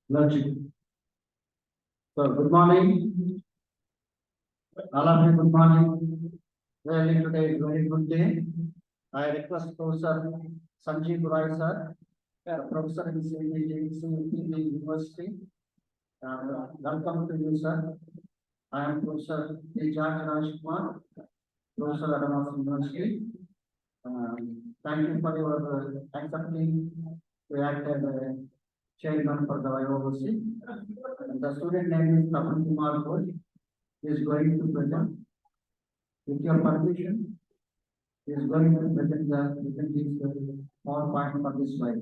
Logic. So, good morning. All of you, good morning. Really, today is very good day. I request Professor Sanjeev Roy, sir, Professor in CET University. Welcome to you, sir. I am Professor Ph.D. Rajkumar, Professor at VIVA-VOCE University. Thank you for your accepting to act as a chairman for the VIVA-VOCE. The student name is Tapan Kumar Ghosh. He is going to present. With your permission, he is going to present the PowerPoint for this slide.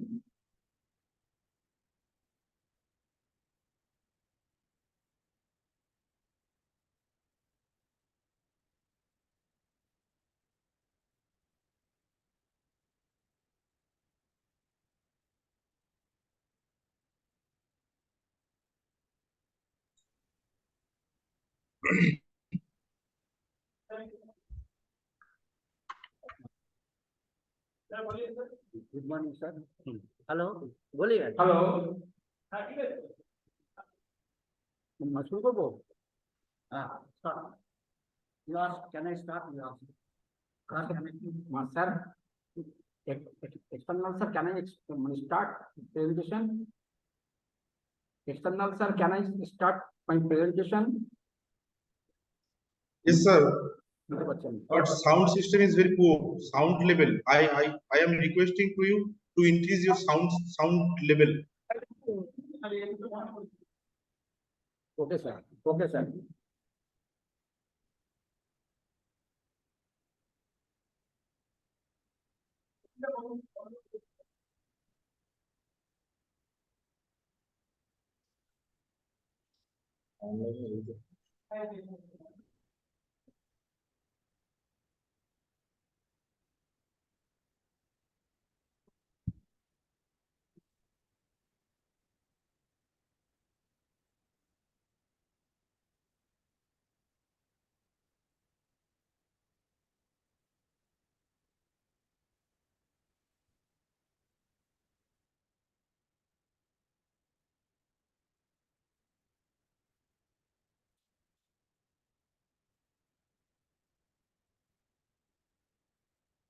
Good morning, sir. Hello, बोलिए. Hello. मशहूर को बोल. Start. You ask, can I start? You ask. Sir, external sir, can I start presentation? External sir, can I start my presentation? Yes, sir. But sound system is very poor. Sound level. I am requesting to you to increase your sound level. Okay, sir. Okay, sir.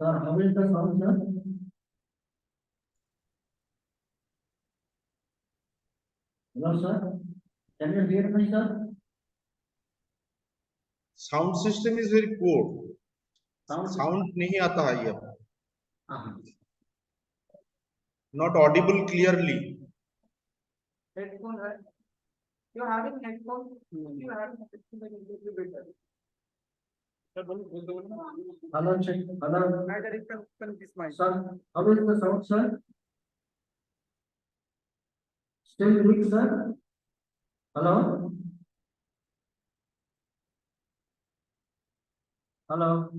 Sir, how is the sound, sir? Hello, sir. Can you hear me, sir? Sound system is very poor. Sound नहीं आता है ये. Not audible clearly. Headphone, right? You're having headphone. You have better. Hello, check. Hello. Either you can open this mic. Sir, how is the sound, sir? Still weak, sir? Hello? Hello?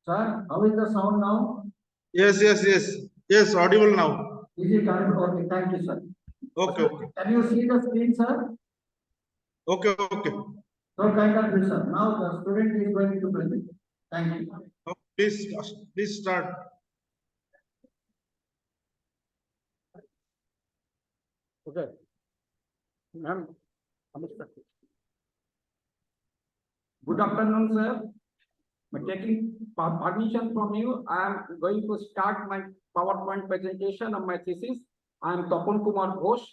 Sir, how is the sound now? Yes, audible now. Is it audible? Okay, thank you, sir. Okay. Can you see the screen, sir? Okay. So kind of you, sir. Now the student is going to present. Thank you. Please start. Okay. Ma'am, good afternoon, sir. Taking permission from you, I am going to start my PowerPoint presentation of my thesis. I am Tapan Kumar Ghosh,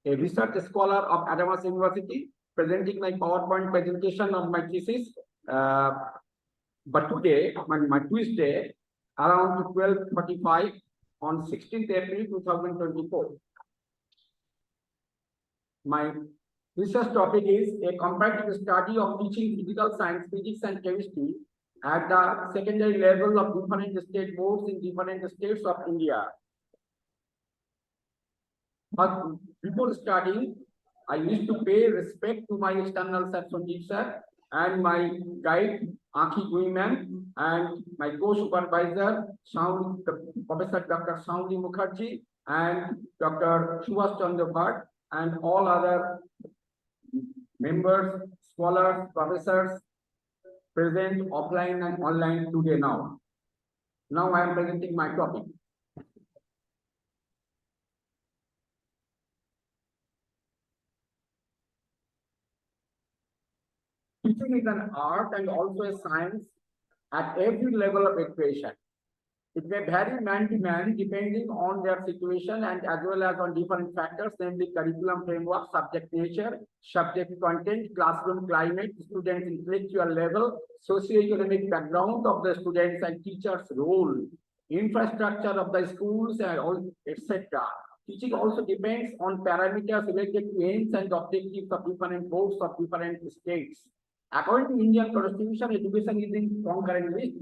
a research scholar of VIVA-VOCE University, presenting my PowerPoint presentation of my thesis. But today, my Tuesday, around 12:45 on 16th April 2024. My research topic is a comparative study of teaching physical science, physics and chemistry at the secondary level of different state boards in different states of India. But before starting, I wish to pay respect to my external sir Sanjeev sir and my guide Akhi Guiman and my co-supervisor Professor Dr. Soundly Mukherjee and Dr. Subhash Chandra Bhatt and all other members, scholars, professors present offline and online today now. Now I am presenting my topic. Teaching is an art and also a science at every level of education. It may vary man to man depending on their situation and as well as on different factors, namely curriculum framework, subject nature, subject content, classroom climate, students' intellectual level, socioeconomic background of the students and teachers' role, infrastructure of the schools, and all, etc. Teaching also depends on parameters related to aims and objectives of different boards of different states. According to Indian Constitution, education is in concurrently.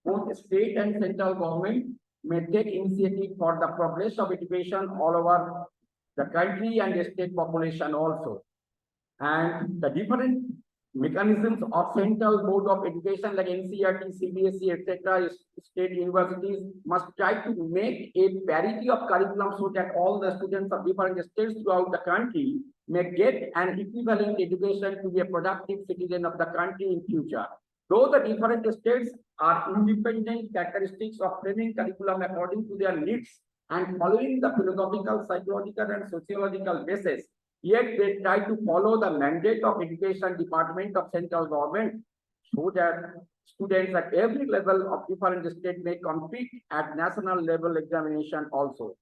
Both state and central government may take initiative for the progress of education all over the country and the state population also. And the different mechanisms of central board of education like NCERT, CBSE, etc., state universities must try to make a parity of curriculum so that all the students of different states throughout the country may get an equivalent education to be a productive citizen of the country in future. Though the different states are independent characteristics of framing curriculum according to their needs and following the pedagogical, psychological, and sociological basis, yet they try to follow the mandate of education department of central government so that students at every level of different state may compete at national level examination also.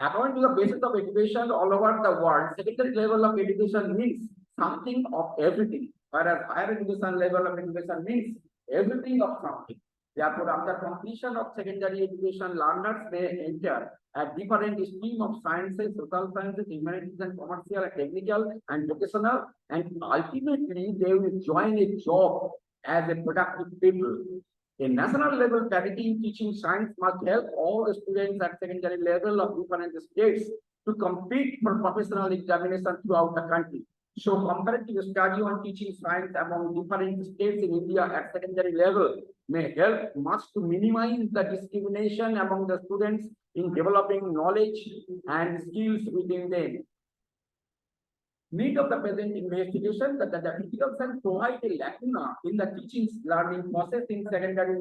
According to the basis of education all over the world, secondary level of education means something of everything, whereas higher education level of education means everything of something. Therefore, after completion of secondary education, learners may enter a different stream of sciences, social sciences, humanities, and commercial, and technical, and vocational, and ultimately they will join a job as a productive people. A national level parity in teaching science must help all the students at secondary level of different states to compete for professional examination throughout the country. So comparative study on teaching science among different states in India at secondary level may help much to minimize the discrimination among the students in developing knowledge and skills within them. Need of the present investigation that the critical science provide a lacuna in the teaching learning process in secondary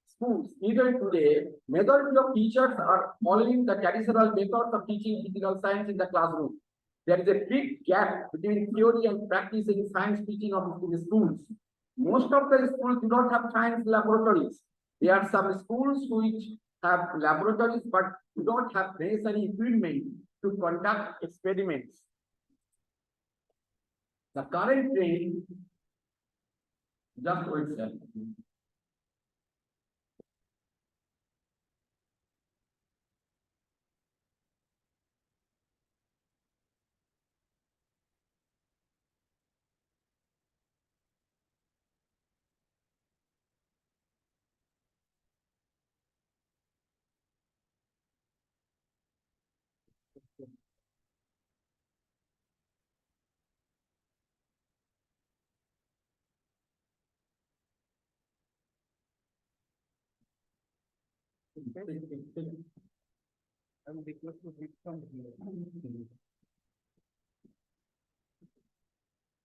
schools. Even today, majority of teachers are following the traditional methods of teaching physical science in the classroom. There is a big gap between theory and practice in science teaching of the schools. Most of the schools do not have science laboratories. There are some schools which have laboratories but do not have necessary equipment to conduct experiments. The current trend, just wait a second.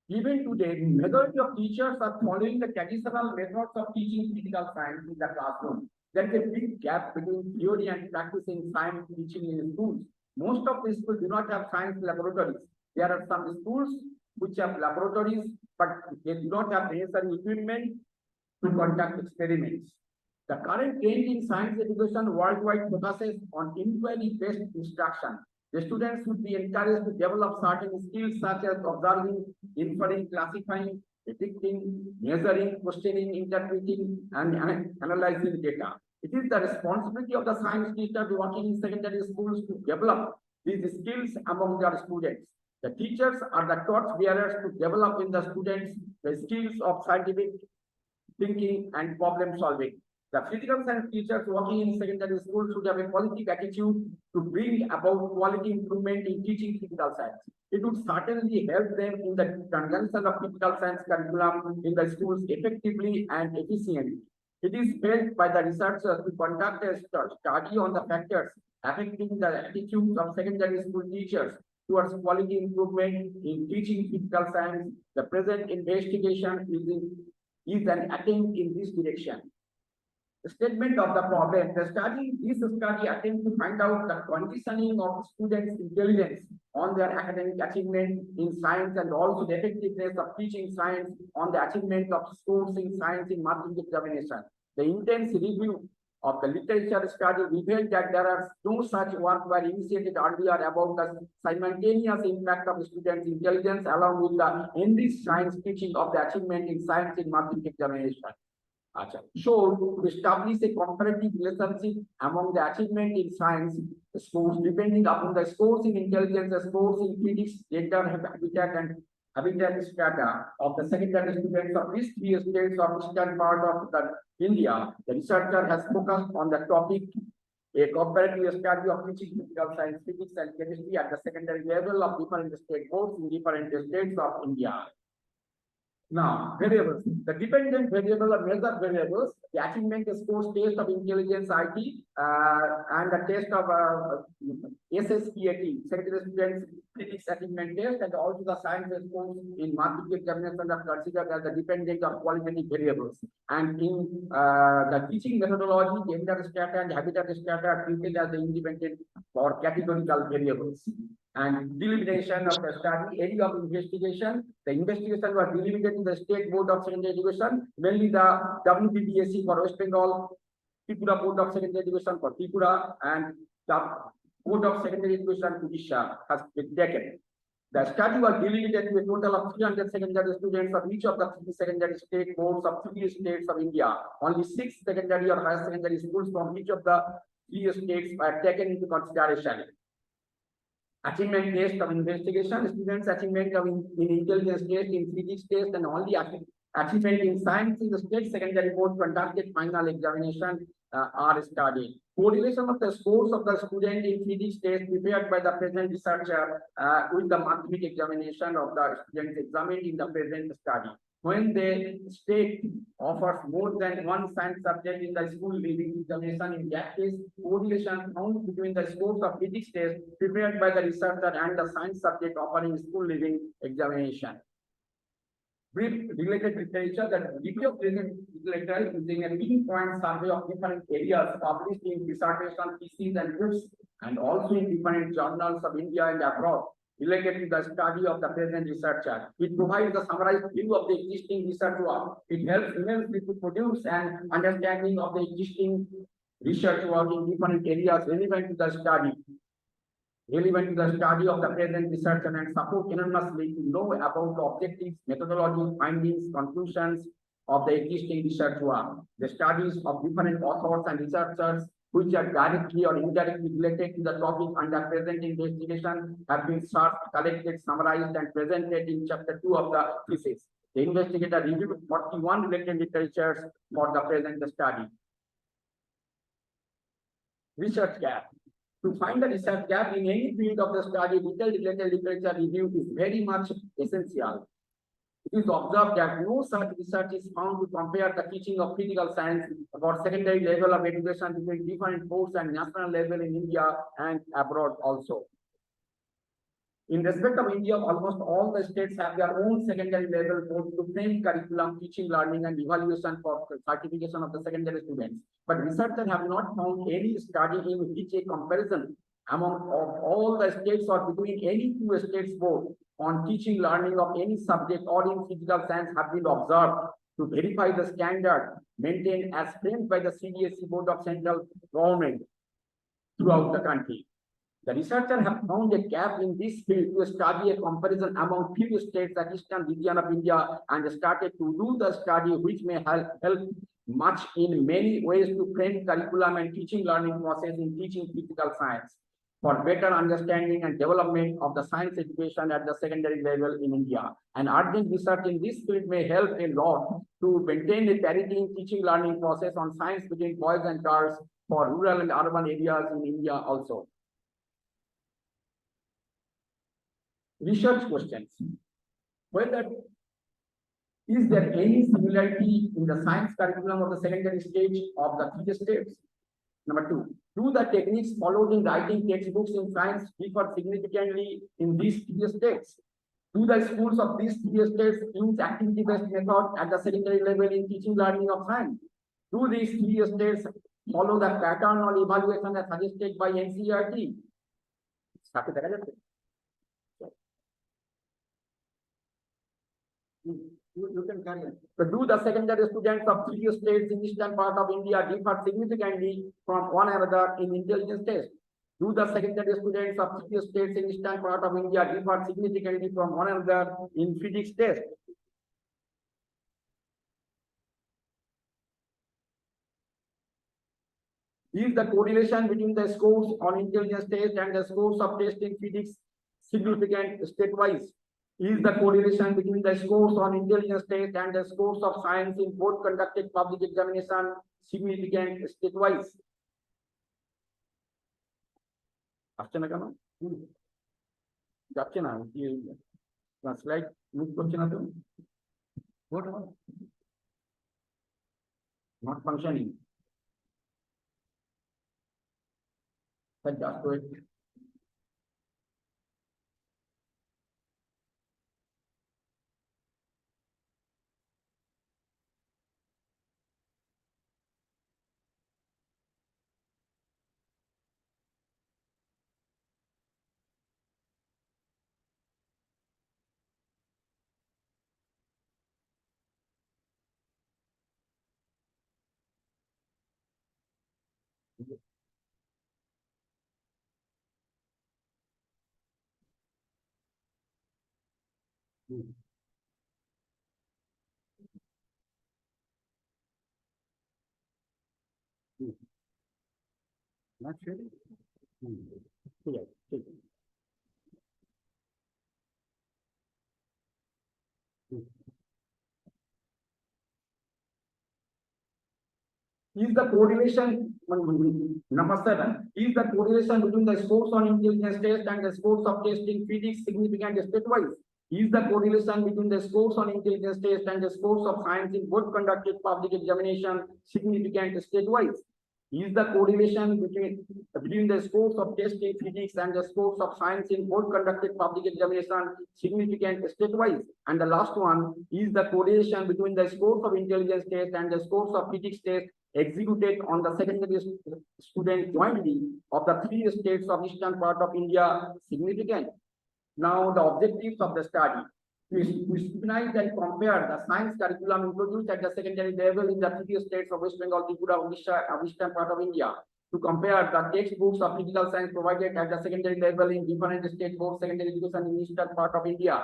Even today, majority of teachers are following the traditional methods of teaching physical science in the classroom. There is a big gap between theory and practice in science teaching in schools. Most of the schools do not have science laboratories. There are some schools which have laboratories, but they do not have necessary equipment to conduct experiments. The current trend in science education worldwide focuses on inquiry-based instruction. The students should be encouraged to develop certain skills such as observing, inferring, classifying, predicting, measuring, questioning, interpreting, and analyzing data. It is the responsibility of the science teachers working in secondary schools to develop these skills among their students. The teachers are the torch bearers to develop in the students the skills of scientific thinking and problem solving. The physical science teachers working in secondary schools should have a positive attitude to bring about quality improvement in teaching physical science. It would certainly help them in the consumption of physical science curriculum in the schools effectively and efficiently. It is felt by the researchers to conduct a study on the factors affecting the attitudes of secondary school teachers towards quality improvement in teaching physical science. The present investigation is an attempt in this direction. The statement of the problem. This study attempts to find out the conditioning of students' intelligence on their academic achievement in science and also the effectiveness of teaching science on the achievement of scores in science in mathematics examination. The intense review of the literature study revealed that there are no such work were initiated earlier about the simultaneous impact of students' intelligence along with the enriched science teaching of the achievement in science in mathematics examination. So to establish a comparative relationship among the achievement in science scores depending upon the scores in intelligence, the scores in physics, gender, habitat strata of the secondary students of these three states of eastern part of the India. The researcher has focused on the topic a comparative study of teaching physical science, physics, and chemistry at the secondary level of different state boards in different states of India. Now, variables. The dependent variable or measure variables, the achievement scores test of intelligence IT and the test of SSPAT, secondary students physics achievement test, and also the science scores in mathematics examination are considered as the dependent or qualitative variables. And in the teaching methodology, gender strata and habitat strata are treated as the independent or categorical variables. And delimitation of the study area of investigation. The investigation was delimited to the State Board of Secondary Education, mainly the WPBSC for West Bengal, Tripura Board of Secondary Education for Tripura, and the Board of Secondary Education Odisha has been taken. The study was delimited to a total of 300 secondary students of each of the three secondary state boards of three states of India. Only 6 secondary or higher secondary schools from each of the three states were taken into consideration. Achievement test of investigation, students' achievement of in intelligence test, in physics test, and only achievement in science in the state secondary board conducted final examination are studied. Correlation of the scores of the student in physics test prepared by the present researcher with the mathematics examination of the students examined in the present study. When the state offers more than one science subject in the school leaving examination, in that case, correlation found between the scores of physics test prepared by the researcher and the science subject offering school leaving examination. Brief related literature, the review of present literature using a pinpoint survey of different areas published in dissertation, theses, and books, and also in different journals of India and abroad, related to the study of the present researcher. It provides a summarized view of the existing research work. It helps immensely to produce an understanding of the existing research work in different areas relevant to the study of the present researcher, and support enormously to know about the objectives, methodology, findings, conclusions of the existing research work. The studies of different authors and researchers which are directly or indirectly related to the topic under present investigation have been searched, collected, summarized, and presented in chapter 2 of the thesis. The investigator reviewed 41 related literatures for the present study. Research gap. To find the research gap in any field of the study, detailed related literature review is very much essential. It is observed that no such research is found to compare the teaching of physical science for secondary level of education between different boards and national level in India and abroad also. In respect of India, almost all the states have their own secondary level board to frame curriculum, teaching, learning, and evaluation for certification of the secondary students. But researchers have not found any study in which a comparison among of all the states or between any two states board on teaching, learning of any subject or in physical science have been observed to verify the standard maintained as framed by the CBSE Board of Central Government throughout the country. The researchers have found a gap in this field to study a comparison among few states at eastern region of India and started to do the study which may help much in many ways to frame curriculum and teaching learning process in teaching physical science for better understanding and development of the science education at the secondary level in India. And urgent research in this field may help a lot to maintain a parity in teaching learning process on science between boys and girls for rural and urban areas in India also. Research questions. Whether is there any similarity in the science curriculum of the secondary stage of the three states? Number 2, do the techniques followed in writing textbooks in science differ significantly in these three states? Do the schools of these three states use activity-based method at the secondary level in teaching learning of science? Do these three states follow the pattern or evaluation as suggested by NCERT? You can carry on. So do the secondary students of three states in eastern part of India differ significantly from one another in intelligence test? Do the secondary students of three states in eastern part of India differ significantly from one another in physics test? Is the correlation between the scores on intelligence test and the scores of test in physics significant state-wise? Is the correlation between the scores on intelligence test and the scores of science in both conducted public examination significant state-wise? আসছে না কেন? যাচ্ছে না কি slide move করছে না তো? What? Not functioning. Just wait. Not really. ঠিক আছে, ঠিক আছে। Is the correlation number 7? Is the correlation between the scores on intelligence test and the scores of test in physics significant state-wise? Is the correlation between the scores on intelligence test and the scores of science in both conducted public examination significant state-wise? Is the correlation between the scores of test in physics and the scores of science in both conducted public examination significant state-wise? And the last one is the correlation between the scores of intelligence test and the scores of physics test executed on the secondary student jointly of the three states of eastern part of India significant. Now the objectives of the study to scrutinize and compare the science curriculum introduced at the secondary level in the three states of West Bengal, Tripura, Odisha, and eastern part of India. To compare the textbooks of physical science provided at the secondary level in different state board secondary education in eastern part of India.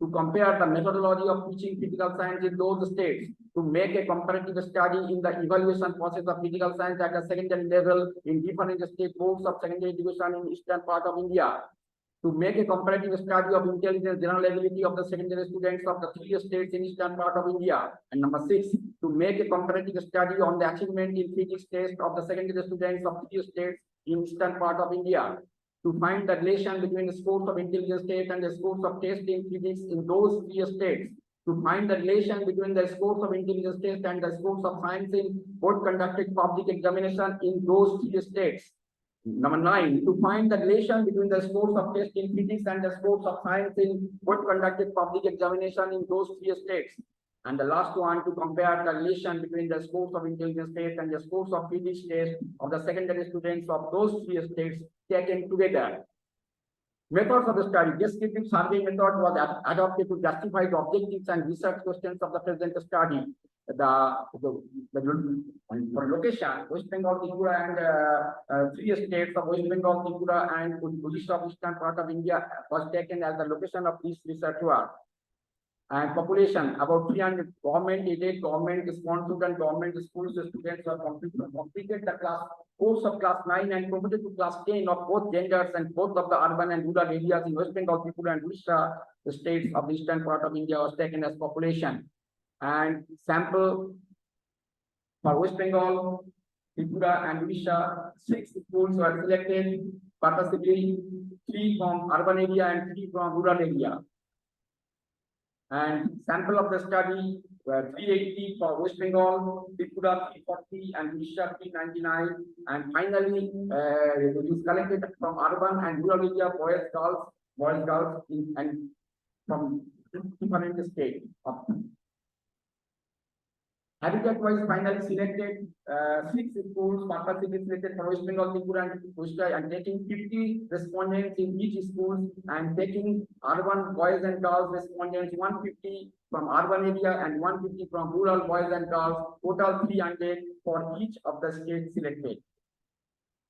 To compare the methodology of teaching physical science in those states, to make a comparative study in the evaluation process of physical science at the secondary level in different state boards of secondary education in eastern part of India, to make a comparative study of intelligence general ability of the secondary students of the three states in eastern part of India, and number 6, to make a comparative study on the achievement in physics test of the secondary students of three states in eastern part of India, to find the relation between the scores of intelligence test and the scores of test in physics in those three states, to find the relation between the scores of intelligence test and the scores of science in both conducted public examination in those three states. Number 9, to find the relation between the scores of test in physics and the scores of science in both conducted public examination in those three states. And the last one, to compare the relation between the scores of intelligence test and the scores of physics test of the secondary students of those three states taken together. Methods of the study. Descriptive survey method was adopted to justify the objectives and research questions of the present study. For location, West Bengal, Tripura, and three states of West Bengal, Tripura, and Odisha, eastern part of India was taken as the location of this research work. And population, about 300 government aided, government sponsored, and government schools students were completed the course of class 9 and promoted to class 10 of both genders and both of the urban and rural areas in West Bengal, Tripura, and Odisha, the states of the eastern part of India was taken as population. And sample for West Bengal, Tripura, and Odisha, 6 schools were selected, participating 3 from urban area and 3 from rural area. And sample of the study were 380 for West Bengal, Tripura 340, and Odisha 399. And finally, it is collected from urban and rural area, boys, girls, and from different states. Habitat-wise, finally selected 6 schools, purposely selected for West Bengal, Tripura, and Odisha, and taking 50 respondents in each school, and taking urban boys and girls respondents 150 from urban area and 150 from rural boys and girls, total 300 for each of the states selected.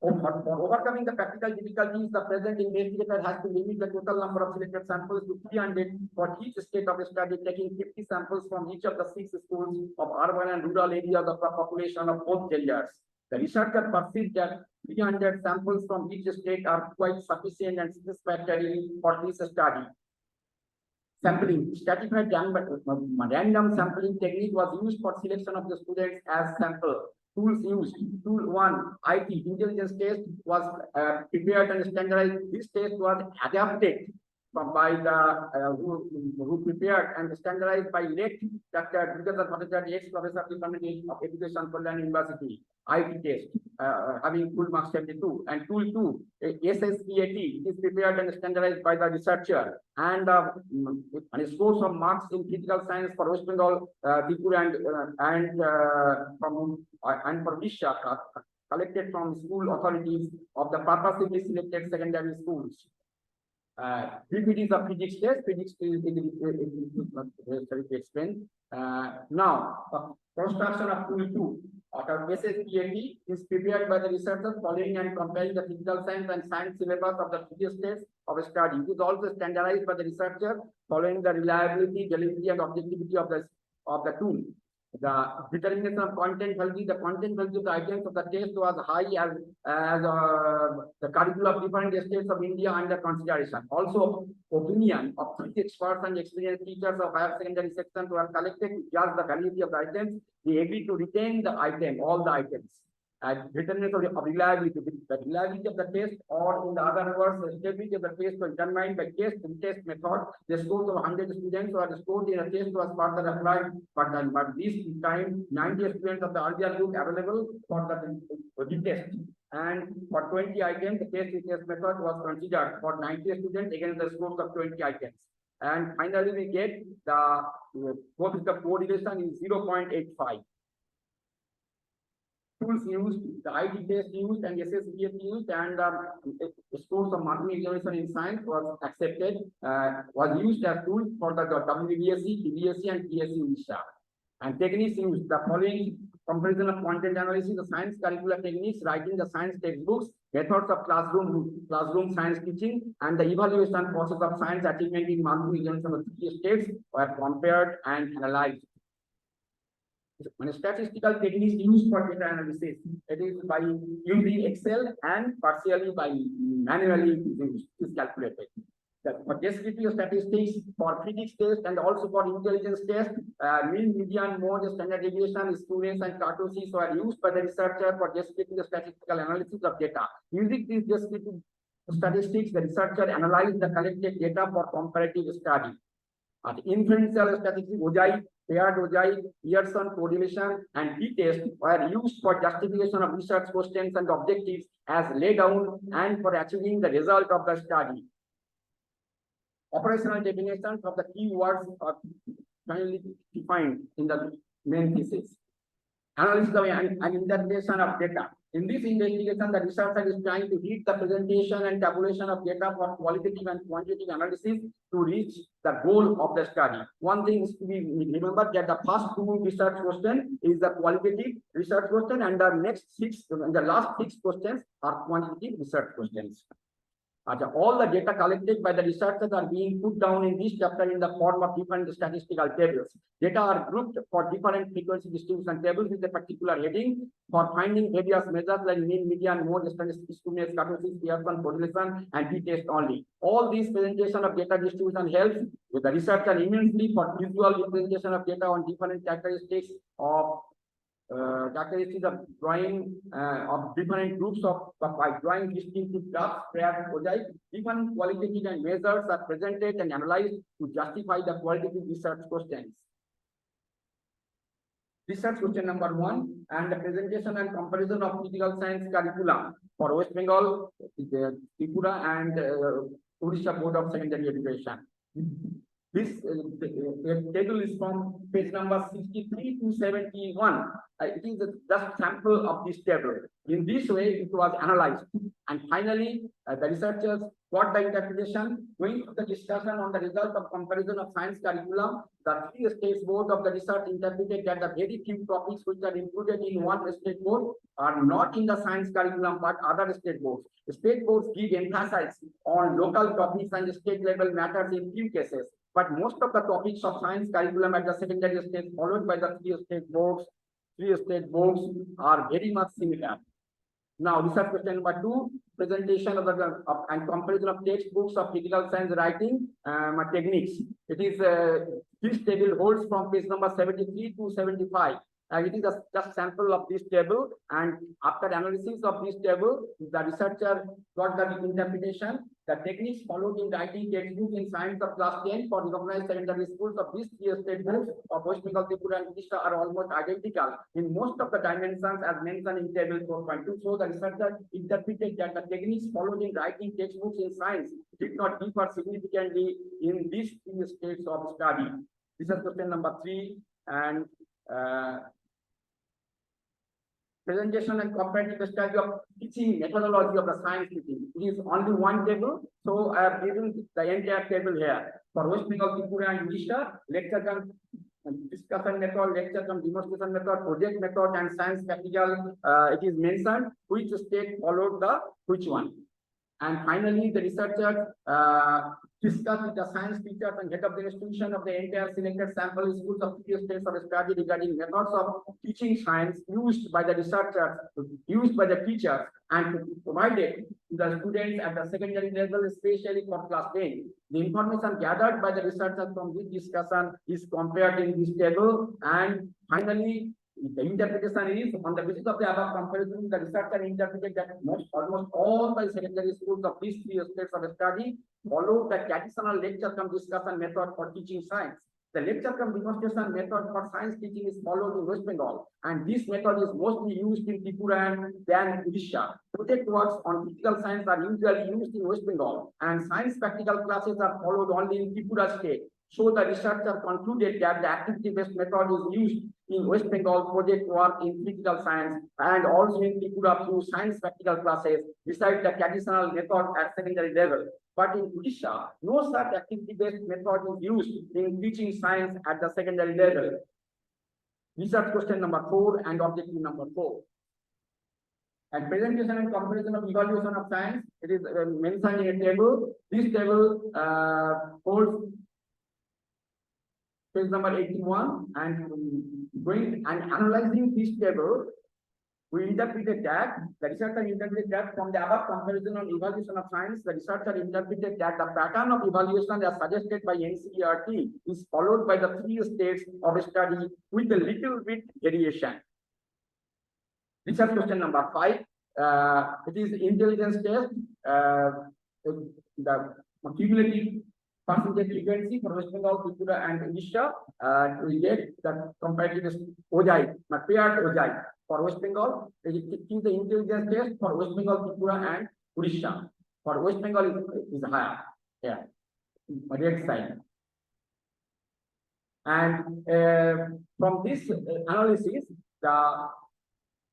For overcoming the practical difficulties, the present investigator has to limit the total number of selected samples to 300 for each state of study, taking 50 samples from each of the 6 schools of urban and rural areas of the population of both genders. The researcher perceived that 300 samples from each state are quite sufficient and satisfactory for this study. Sampling, stratified random sampling technique was used for selection of the students as sample. Tools used. Tool 1, IT, intelligence test was prepared and standardized. This test was adapted by the who prepared and standardized by late Dr. ex-professor of Department of Education, Kolkata University. IT test having full marks 72. And tool 2, SSPAT, is prepared and standardized by the researcher, and a scores of marks in critical science for West Bengal, Tripura, and for Odisha collected from school authorities of the purposely selected secondary schools. PPTs of physics test. Physics is explained. Now, construction of tool 2. SSPAT is prepared by the researchers following and comparing the physical science and science syllabus of the previous states of study. It is also standardized by the researcher following the reliability, validity, and objectivity of the tool. The determination of content value, the content value of the items of the test was high as the curriculum of different states of India under consideration. Also, opinion of 3 experts and experienced teachers of higher secondary sections were collected to judge the validity of the items. They agreed to retain the item, all the items. Determination of reliability, the reliability of the test, or in the other words, the stability of the test was determined by test method. The scores of 100 students were scored in a test was further applied, but this time 90 students of the earlier group available for the test. And for 20 items, the test method was considered for 90 students against the scores of 20 items. And finally, we get the both the correlation is 0.85. Tools used, the IT test used, and SSPAT used, and scores of marking examination in science was accepted, was used as tools for the WBSC, DBSC, and PSC Odisha. And techniques used, the following comparison of content analysis, the science curricular techniques, writing the science textbooks, methods of classroom science teaching, and the evaluation process of science achievement in marking examination of 3 states were compared and analyzed. When statistical techniques used for data analysis, it is by using Excel and partially by manually used, is calculated. For descriptive statistics, for physics test, and also for intelligence test, mean, median, mode, standard deviation, students, and kurtosis were used by the researcher for descriptive statistical analysis of data. Using these descriptive statistics, the researcher analyzed the collected data for comparative study. Inferential statistics, OJI, paired OJI, Pearson correlation, and t-test were used for justification of research questions and objectives as laid down and for achieving the result of the study. Operational definitions of the keywords are finally defined in the main thesis. Analysis and interpretation of data. In this investigation, the researcher is trying to read the presentation and tabulation of data for qualitative and quantitative analysis to reach the goal of the study. One thing is to be remembered that the first 2 research questions is the qualitative research question, and the last 6 questions are quantitative research questions. All the data collected by the researchers are being put down in this chapter in the form of different statistical tables. Data are grouped for different frequency distribution tables with a particular heading for finding various measures like mean, median, mode, statistics, kurtosis, Pearson correlation, and t-test only. All these presentation of data distribution helps with the researcher immensely for visual representation of data on different characteristics of drawing of different groups by drawing distinctive graphs, different qualitative and measures are presented and analyzed to justify the qualitative research questions. Research question number 1, and the presentation and comparison of physical science curriculum for West Bengal, Tripura, and Odisha Board of Secondary Education. This table is from page number 63 to 71. It is just sample of this table. In this way, it was analyzed. And finally, the researchers got the interpretation. Going to the discussion on the result of comparison of science curriculum, the three states board of the research interpreted that the very few topics which are included in one state board are not in the science curriculum but other state boards. The state boards give emphasis on local topics and state level matters in few cases. But most of the topics of science curriculum at the secondary stage followed by the three state boards are very much similar. Now, research question number 2, presentation of the and comparison of textbooks of critical science writing techniques. It is this table holds from page number 73 to 75. It is just sample of this table, and after analysis of this table, the researcher got the interpretation. The techniques followed in writing textbooks in science of class 10 for recognized secondary schools of these three state boards of West Bengal, Tripura, and Odisha are almost identical in most of the dimensions as mentioned in table 4.2. So the researcher interpreted that the techniques followed in writing textbooks in science did not differ significantly in these three states of study. This is question number 3, and presentation and comparative study of teaching methodology of the science teaching. It is only one table, so I have given the entire table here. For West Bengal, Tripura, and Odisha, lecture and discussion method, lecture and demonstration method, project method, and science practical. It is mentioned which state followed the which one. And finally, the researchers discussed with the science teachers and head of the institution of the entire selected sample schools of three states of study regarding methods of teaching science used by the researchers, used by the teachers, and provided to the students at the secondary level, especially for class 10. The information gathered by the researchers from this discussion is compared in this table. And finally, the interpretation is on the basis of the above comparison, the researcher interpreted that almost all the secondary schools of these three states of study follow the traditional lecture cum discussion method for teaching science. The lecture cum demonstration method for science teaching is followed in West Bengal, and this method is mostly used in Tripura than Odisha. Project works on critical science are usually used in West Bengal, and science practical classes are followed only in Tripura state. So the researcher concluded that the activity-based method is used in West Bengal project work in critical science and also in Tripura through science practical classes besides the traditional method at secondary level. But in Odisha, no such activity-based method is used in teaching science at the secondary level. Research question number 4 and objective number 4. And presentation and comparison of evaluation of science, it is mentioned in a table. This table holds page number 81, and going and analyzing this table, we interpreted that the researcher interpreted that from the above comparison on evaluation of science, the researcher interpreted that the pattern of evaluation as suggested by NCERT is followed by the three states of study with a little bit variation. Research question number 5. It is intelligence test. The cumulative percentage frequency for West Bengal, Tripura, and Odisha to get the comparative OJI, paired OJI for West Bengal. It is the intelligence test for West Bengal, Tripura, and Odisha. For West Bengal is higher, yeah, red side. And from this analysis, the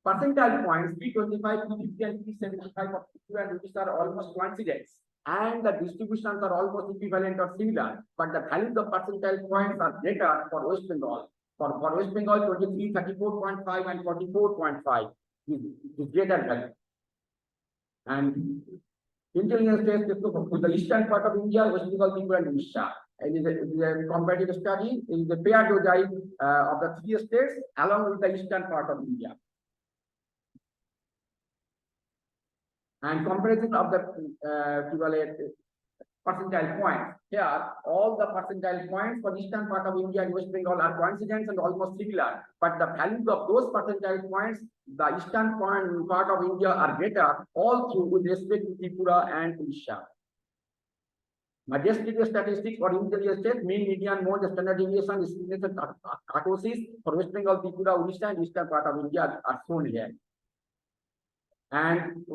percentile points P25, P50, and P75 of Tripura and Odisha are almost coincidence, and the distributions are almost equivalent or similar, but the values of percentile points are greater for West Bengal. For West Bengal, 23, 34.5, and 44.5 is greater value. And intelligence test is for the eastern part of India, West Bengal, Tripura, and Odisha. It is a comparative study. It is a paired OJI of the three states along with the eastern part of India. And comparison of the percentile points. Here, all the percentile points for eastern part of India and West Bengal are coincident and almost similar. But the values of those percentile points, the eastern part of India are greater, all through with respect to Tripura and Odisha. Majestic statistics for intelligence test, mean, median, mode, standard deviation, estimated kurtosis for West Bengal, Tripura, Odisha, and eastern part of India are shown here. And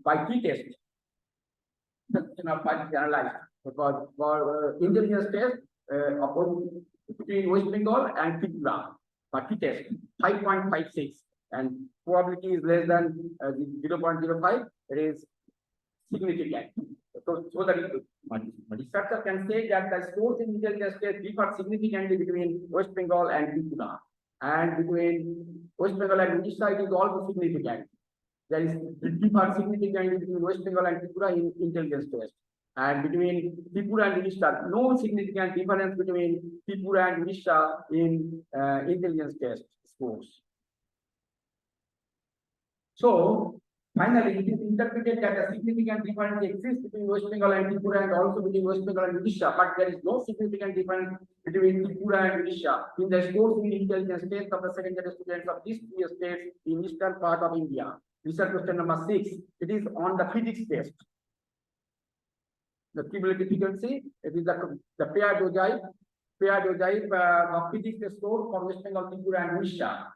by t-test, analyzed. Because for intelligence test, between West Bengal and Tripura, but t-test 5.56, and probability is less than 0.05. It is significant. So that researcher can say that the scores in intelligence test differ significantly between West Bengal and Tripura, and between West Bengal and Odisha it is also significant. There is differ significantly between West Bengal and Tripura in intelligence test, and between Tripura and Odisha, no significant difference between Tripura and Odisha in intelligence test scores. So finally, it is interpreted that a significant difference exists between West Bengal and Tripura and also between West Bengal and Odisha, but there is no significant difference between Tripura and Odisha in the scores in intelligence test of the secondary students of these three states in eastern part of India. Research question number 6. It is on the physics test. The cumulative frequency, it is the paired ogive of physics score for West Bengal, Tripura, and Odisha.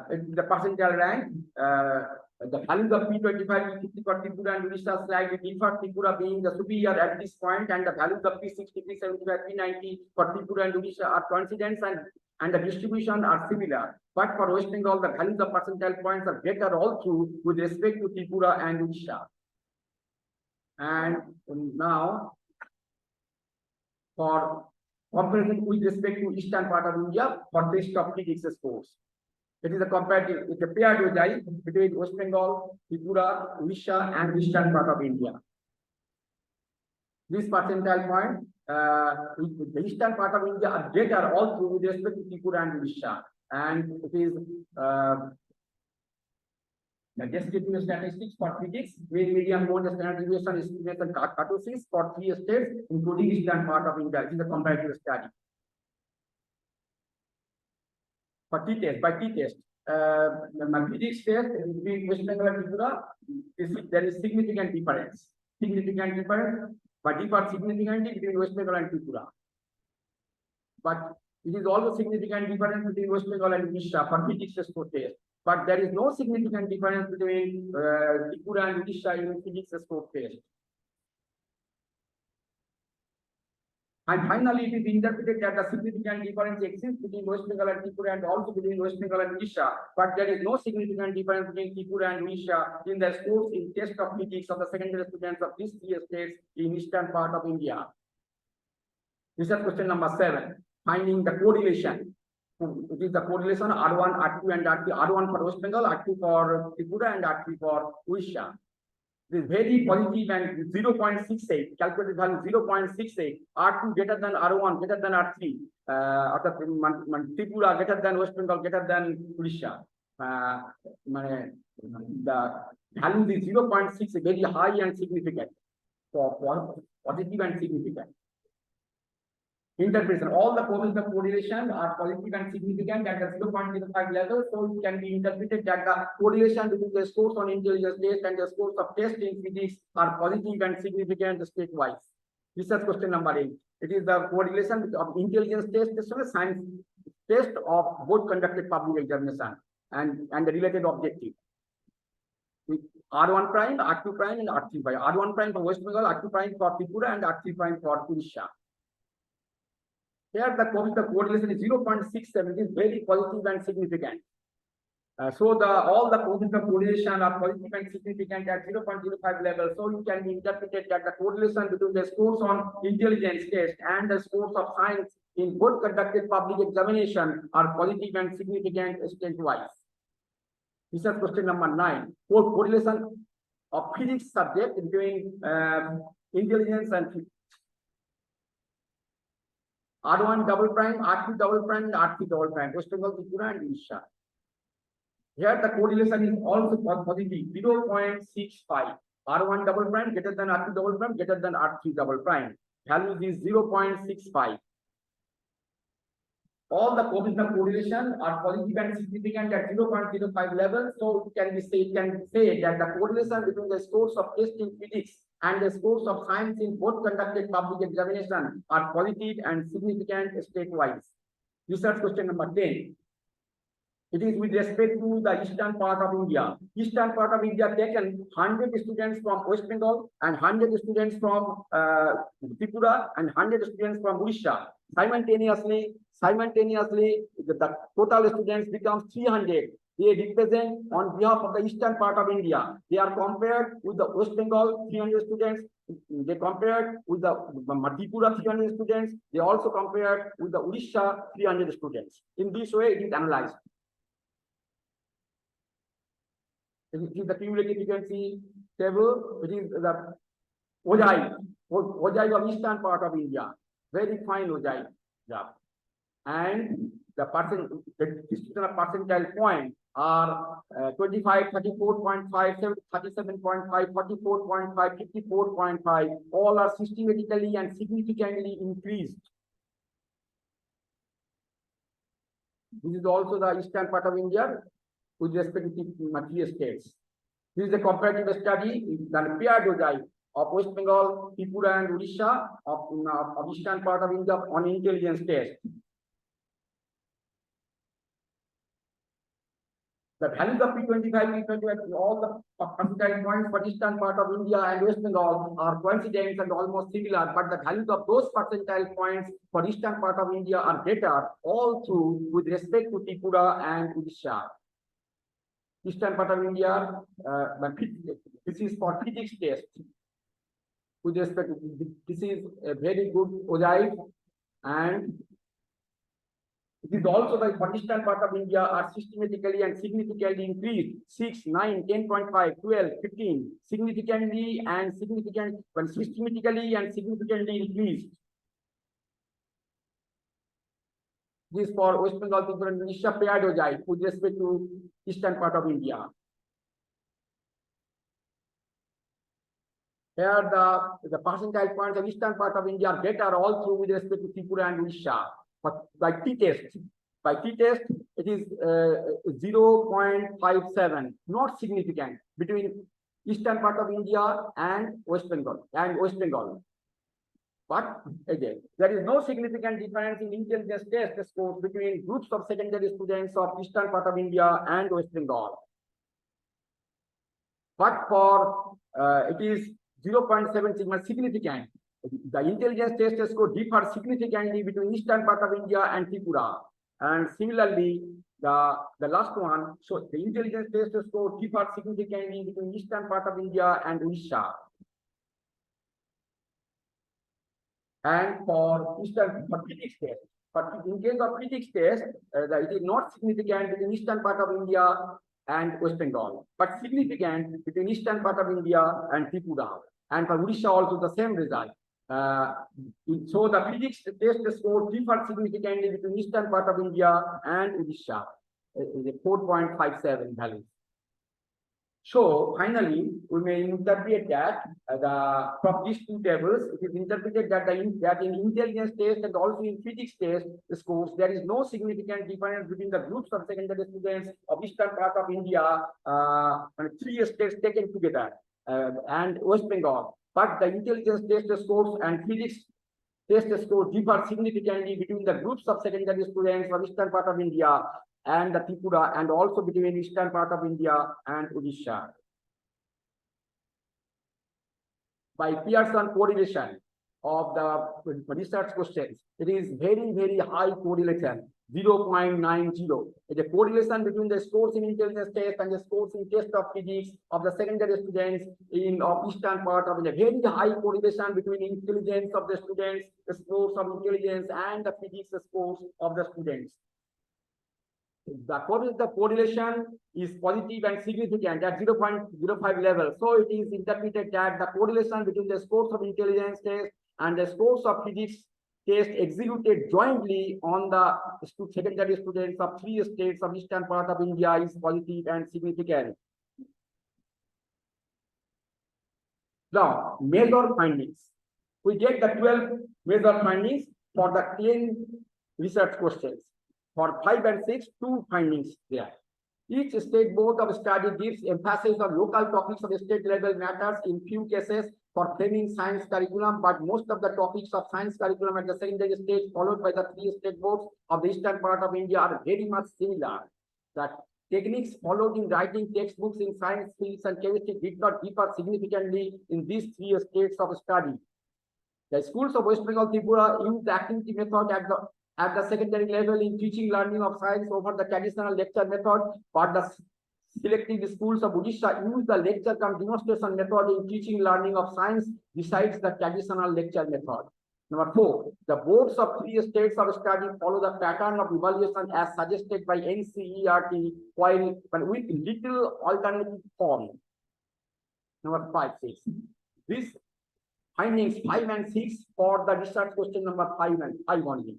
It is the percentile rank. The values of P25 for Tripura and Odisha slightly differ, Tripura being the superior at this point, and the values of P60, P75, P90 for Tripura and Odisha are coincidence, and the distribution are similar. But for West Bengal, the values of percentile points are greater all through with respect to Tripura and Odisha. And now, for comparison with respect to eastern part of India for test of physics scores. It is a comparative, it's a paired ogive between West Bengal, Tripura, Odisha, and eastern part of India. This percentile point, the eastern part of India are greater all through with respect to Tripura and Odisha. And it is the descriptive statistics for physics, mean, median, mode, standard deviation, estimation, kurtosis for 3 states, including eastern part of India. It is a comparative study. For t-test, by t-test, my physics test between West Bengal and Tripura, there is significant difference. But differ significantly between West Bengal and Tripura. But it is also significant difference between West Bengal and Odisha for physics score test. But there is no significant difference between Tripura and Odisha in physics score test. And finally, it is interpreted that the significant difference exists between West Bengal and Tripura and also between West Bengal and Odisha. But there is no significant difference between Tripura and Odisha in the scores in test of physics of the secondary students of these 3 states in eastern part of India. Research question number 7. Finding the correlation. It is the correlation R1, R2, and R3. R1 for West Bengal, R2 for Tripura, and R3 for Odisha. It is very positive and 0.68. Calculated value 0.68. R2 greater than R1, greater than R3. Tripura greater than West Bengal, greater than Odisha. The value is 0.6, very high and significant. For positive and significant. Interpretation. All the coefficients of correlation are positive and significant at the 0.05 level, so it can be interpreted that the correlation between the scores on intelligence test and the scores of test in physics are positive and significant state-wise. Research question number 8. It is the correlation of intelligence test, science test of both conducted public examination and the related objective. With R1 prime, R2 prime, and R3 prime. R1 prime for West Bengal, R2 prime for Tripura, and R3 prime for Odisha. Here the correlation is 0.67, is very positive and significant. So all the coefficients of correlation are positive and significant at 0.05 level. So you can interpret that the correlation between the scores on intelligence test and the scores of science in both conducted public examination are positive and significant state-wise. Research question number 9. Correlation of physics subject between intelligence and R1 double prime, R2 double prime, and R3 double prime, West Bengal, Tripura, and Odisha. Here the correlation is also positive, 0.65. R1 double prime greater than R2 double prime greater than R3 double prime. Value is 0.65. All the coefficients of correlation are positive and significant at 0.05 level. So it can say that the correlation between the scores of test in physics and the scores of science in both conducted public examination are positive and significant state-wise. Research question number 10. It is with respect to the eastern part of India. Eastern part of India taken 100 students from West Bengal and 100 students from Tripura and 100 students from Odisha. Simultaneously, the total students becomes 300. They represent on behalf of the eastern part of India. They are compared with the West Bengal 300 students. They compared with the Tripura 300 students. They also compared with the Odisha 300 students. In this way, it is analyzed. This is the cumulative frequency table. It is the Ojai of eastern part of India. Very fine Ojai job. And the distribution of percentile points are 25, 34.5, 37.5, 44.5, 54.5. All are systematically and significantly increased. This is also the eastern part of India with respect to three states. This is a comparative study, the paired Ojai of West Bengal, Tripura and Odisha of eastern part of India on intelligence test. The values of P25, P25, all the percentile points for eastern part of India and West Bengal are coincident and almost similar, but the values of those percentile points for eastern part of India are greater all through with respect to Tripura and Odisha. Eastern part of India, this is for physics test. With respect to this is a very good Ojai, and it is also the eastern part of India are systematically and significantly increased 6, 9, 10.5, 12, 15, systematically and significantly increased. This is for West Bengal, Tripura and Odisha paired Ojai with respect to eastern part of India. Here the percentile points of eastern part of India are better all through with respect to Tripura and Odisha. But by t-test, it is 0.57, not significant between eastern part of India and West Bengal. But again, there is no significant difference in intelligence test scores between groups of secondary students of eastern part of India and West Bengal. But for it is 0.7 sigma significant. The intelligence test score differs significantly between eastern part of India and Tripura. And similarly, the last one, so the intelligence test score differs significantly between eastern part of India and Odisha. And for physics test, but in case of physics test, it is not significant between eastern part of India and West Bengal, but significant between eastern part of India and Tripura. And for Odisha also the same result. So the physics test score differs significantly between eastern part of India and Odisha, 4.57 value. So finally, we may interpret that from these two tables, it is interpreted that in intelligence test and also in physics test scores, there is no significant difference between the groups of secondary students of eastern part of India and three states taken together and West Bengal. But the intelligence test scores and physics test scores differ significantly between the groups of secondary students from eastern part of India and the Tripura, and also between eastern part of India and Odisha. By Pearson correlation of the research questions, it is very, very high correlation, 0.90. It's a correlation between the scores in intelligence test and the scores in test of physics of the secondary students of eastern part of India. Very high correlation between intelligence of the students, the scores of intelligence, and the physics scores of the students. The correlation is positive and significant at 0.05 level. So it is interpreted that the correlation between the scores of intelligence test and the scores of physics test executed jointly on the secondary students of three states of eastern part of India is positive and significant. Now, major findings. We get the 12 major findings for the 10 research questions. For 5 and 6, 2 findings there. Each state board of study gives emphasis on local topics of state level matters in few cases for framing science curriculum, but most of the topics of science curriculum at the secondary stage followed by the 3 state boards of the eastern part of India are very much similar. that techniques followed in writing textbooks in science, physics, and chemistry did not differ significantly in these three states of study. The schools of West Bengal, Tripura use the activity method at the secondary level in teaching learning of science over the traditional lecture method, but the selective schools of Odisha use the lecture cum demonstration method in teaching learning of science besides the traditional lecture method. Number 4, the boards of three states of study follow the pattern of evaluation as suggested by NCERT while with little alternative form. Number 5, 6. These findings 5 and 6 for the research question number 5 and 5 only.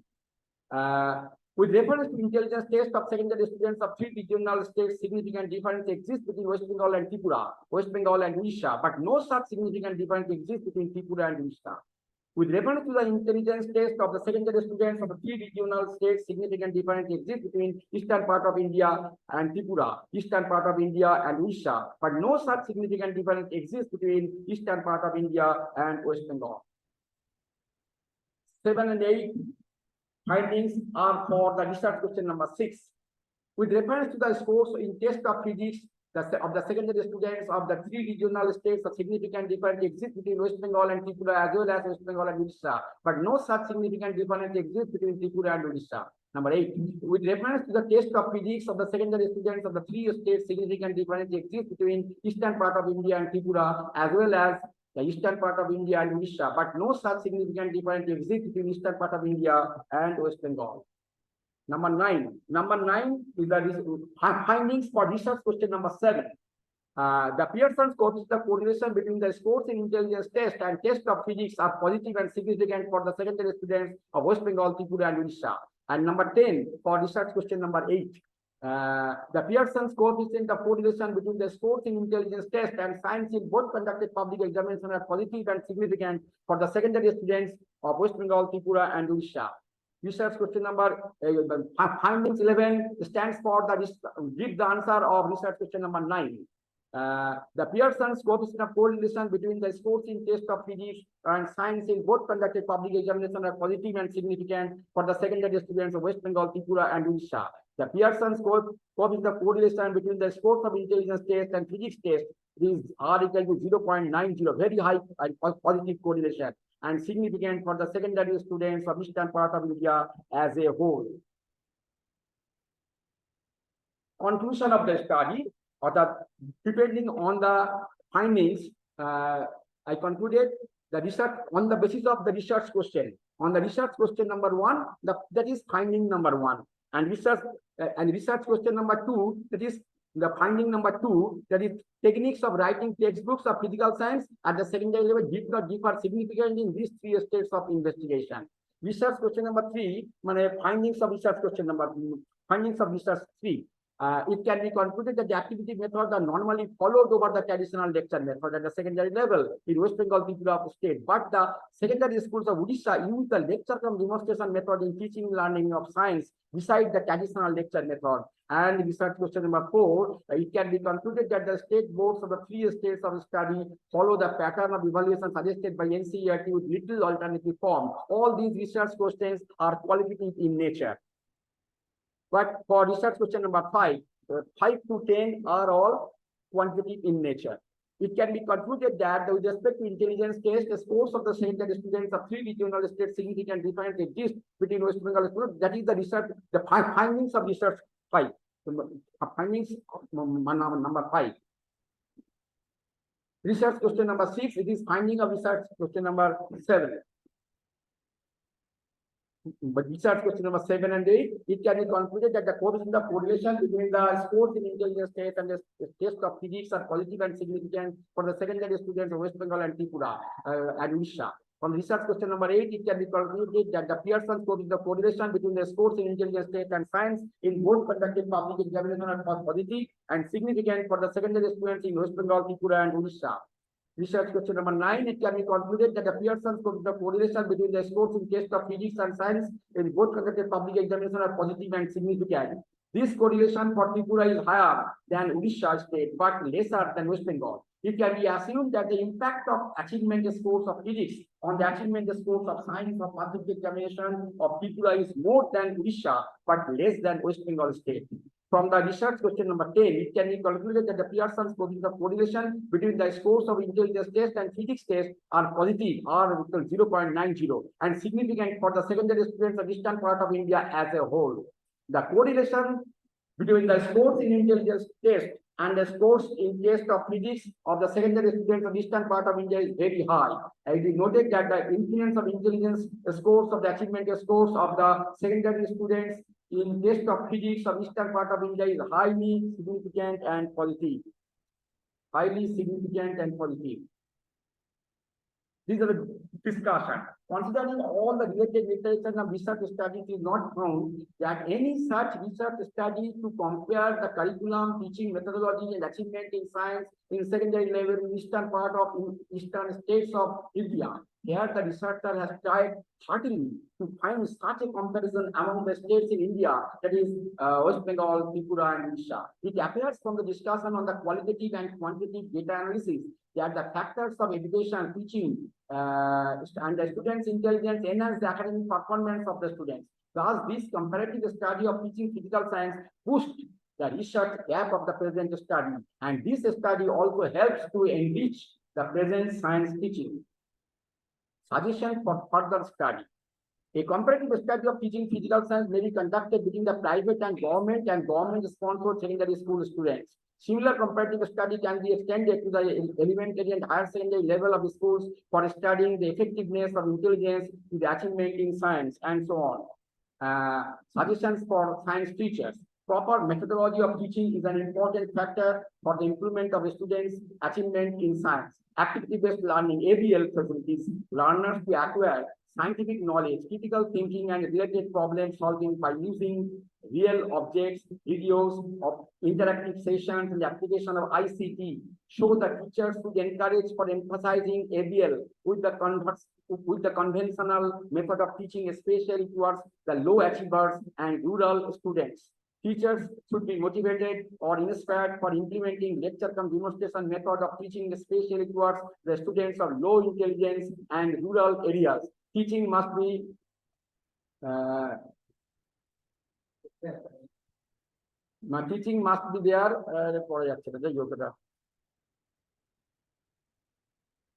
With reference to intelligence test of secondary students of three regional states, significant difference exists between West Bengal and Tripura, West Bengal and Odisha, but no such significant difference exists between Tripura and Odisha. With reference to the intelligence test of the secondary students of the three regional states, significant difference exists between eastern part of India and Tripura, eastern part of India and Odisha, but no such significant difference exists between eastern part of India and West Bengal. 7 and 8 findings are for the research question number 6. With reference to the scores in test of physics of the secondary students of the three regional states, a significant difference exists between West Bengal and Tripura as well as West Bengal and Odisha, but no such significant difference exists between Tripura and Odisha. Number 8, with reference to the test of physics of the secondary students of the three states, significant difference exists between eastern part of India and Tripura as well as the eastern part of India and Odisha, but no such significant difference exists between eastern part of India and West Bengal. Number 9. Number 9 is the findings for research question number 7. The Pearson's coefficient correlation between the scores in intelligence test and test of physics are positive and significant for the secondary students of West Bengal, Tripura, and Odisha. And number 10 for research question number 8. The Pearson's coefficient of correlation between the scores in intelligence test and science in both conducted public examinations are positive and significant for the secondary students of West Bengal, Tripura, and Odisha. Research question number findings 11 stands for give the answer of research question number 9. The Pearson's coefficient of correlation between the scores in test of physics and science in both conducted public examinations are positive and significant for the secondary students of West Bengal, Tripura, and Odisha. The Pearson's coefficient of correlation between the scores of intelligence test and physics test is R equal to 0.90, very high and positive correlation, and significant for the secondary students of eastern part of India as a whole. Conclusion of the study, or depending on the findings, I concluded the research on the basis of the research question. On the research question number 1, that is finding number 1, and research question number 2, that is the finding number 2, that is techniques of writing textbooks of physical science at the secondary level did not differ significantly in these three states of investigation. Research question number 3, findings of research 3. It can be concluded that the activity methods are normally followed over the traditional lecture method at the secondary level in West Bengal, Tripura state, but the secondary schools of Odisha use the lecture cum demonstration method in teaching learning of science besides the traditional lecture method. And research question number 4, it can be concluded that the state boards of the three states of study follow the pattern of evaluation suggested by NCERT with little alternative form. All these research questions are qualitative in nature. But for research question number 5, 5 to 10 are all quantitative in nature. It can be concluded that with respect to intelligence test, the scores of the secondary students of three regional states significant difference exist between West Bengal students. That is the research, the findings of research 5. Findings number 5. Research question number 6, it is finding of research question number 7. But research question number 7 and 8, it can be concluded that the coefficient of correlation between the scores in intelligence test and the test of physics are positive and significant for the secondary students of West Bengal and Tripura and Odisha. From research question number 8, it can be concluded that the Pearson's coefficient of correlation between the scores in intelligence test and science in both conducted public examination are positive and significant for the secondary students in West Bengal, Tripura, and Odisha. Research question number 9, it can be concluded that the Pearson's coefficient of correlation between the scores in test of physics and science in both conducted public examination are positive and significant. This correlation for Tripura is higher than Odisha state, but lesser than West Bengal. It can be assumed that the impact of achievement scores of physics on the achievement scores of science of public examination of Tripura is more than Odisha, but less than West Bengal state. From the research question number 10, it can be concluded that the Pearson's correlation between the scores of intelligence test and physics test are positive, are equal 0.90, and significant for the secondary students of eastern part of India as a whole. The correlation between the scores in intelligence test and the scores in test of physics of the secondary students of eastern part of India is very high. It is noted that the influence of intelligence scores of the achievement scores of the secondary students in test of physics of eastern part of India is highly significant and positive. Highly significant and positive. These are the discussion. Considering all the related literature and research studies, is not found that any such research study to compare the curriculum, teaching methodology, and achievement in science in secondary level in eastern part of eastern states of India. Here, the researcher has tried heartily to find such a comparison among the states in India, that is West Bengal, Tripura, and Odisha. It appears from the discussion on the qualitative and quantitative data analysis that the factors of education, teaching, and the students' intelligence enhance the academic performance of the students. Thus, this comparative study of teaching physical science pushed the research gap of the present study, and this study also helps to enrich the present science teaching. Suggestion for further study. A comparative study of teaching physical science may be conducted between the private and government-sponsored secondary school students. Similar comparative study can be extended to the elementary and higher secondary level of the schools for studying the effectiveness of intelligence in the achievement in science and so on. Suggestions for science teachers. Proper methodology of teaching is an important factor for the improvement of a student's achievement in science. Activity-based learning, ABL facilities, learners to acquire scientific knowledge, critical thinking, and related problem solving by using real objects, videos of interactive sessions, and the application of ICT. Show the teachers should encourage for emphasizing ABL with the conventional method of teaching, especially towards the low achievers and rural students. Teachers should be motivated or inspired for implementing lecture cum demonstration method of teaching, especially towards the students of low intelligence and rural areas. Teaching must be there.